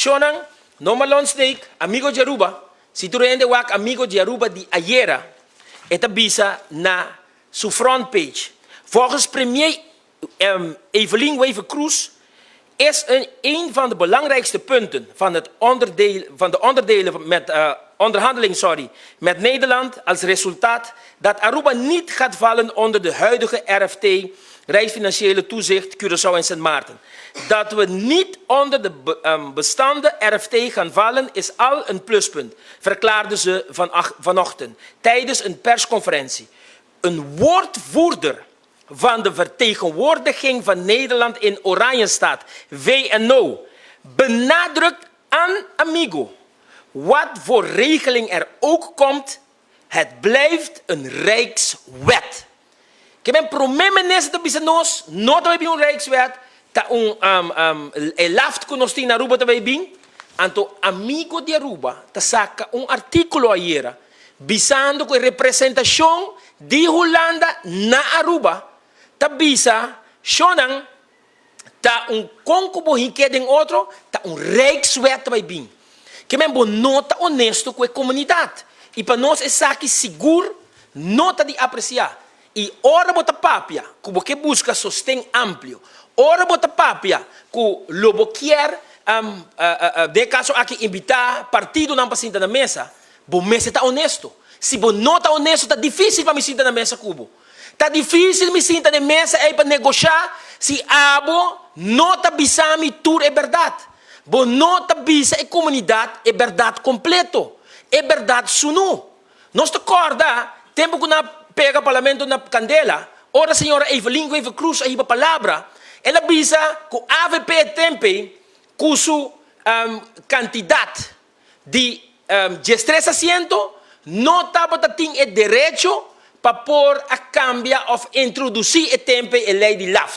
Shonan, no Marlon Sneek, amigo de Aruba, si tu rende wak amigo de Aruba di ayera, esta bisa na su front page. Volgens premier Evelien Wever-Kroes is een van de belangrijkste punten van de onderdelen met onderhandeling met Nederland als resultaat dat Aruba niet gaat vallen onder de huidige RFT, Rijksfinanciële Toezicht, Curaçao en Sint Maarten. Dat we niet onder de bestaande RFT gaan vallen is al een pluspunt, verklaarden ze vanochtend tijdens een persconferentie. Een woordvoerder van de vertegenwoordiging van Nederland in Oranjestad, WNO, benadrukt aan amigo. Wat voor regeling er ook komt, het blijft een rijkswet. Ik heb een premier-minister bij nos, not bij een rijkswet, dat laft konosti na Aruba te bij anto amigo de Aruba, te saca un articulo ayer, bisando que representación de Hulanda na Aruba, ta bisa, shonan, ta un concubo hinkeding otro, ta un rijkswet te bij que men bo nota honesto com a comunidade. E para nós é saque seguro, nota de apreciar. E ora bota papia, como que busca sostém amplo. Ora bota papia, que lobo quer, de caso aqui invitar partido não para sentar na mesa, bo mesa está honesto. Se bo não está honesto, está difícil para me sentar na mesa cubo. Está difícil me sentar na mesa aí para negociar, se abo não está bisami tur é verdade. Bo nota bisa a comunidade é verdade completo, é verdade sunu. Nós te acorda, tempo que na pega parlamento na candela, ora a senhora Evelien Wever-Kroes aí a palavra, ela bisa que o AVP tempe cujo candidato de 13 asientos não estava tendo o direito para pôr a cambiar ou introduzir o tempo a lei de LAF.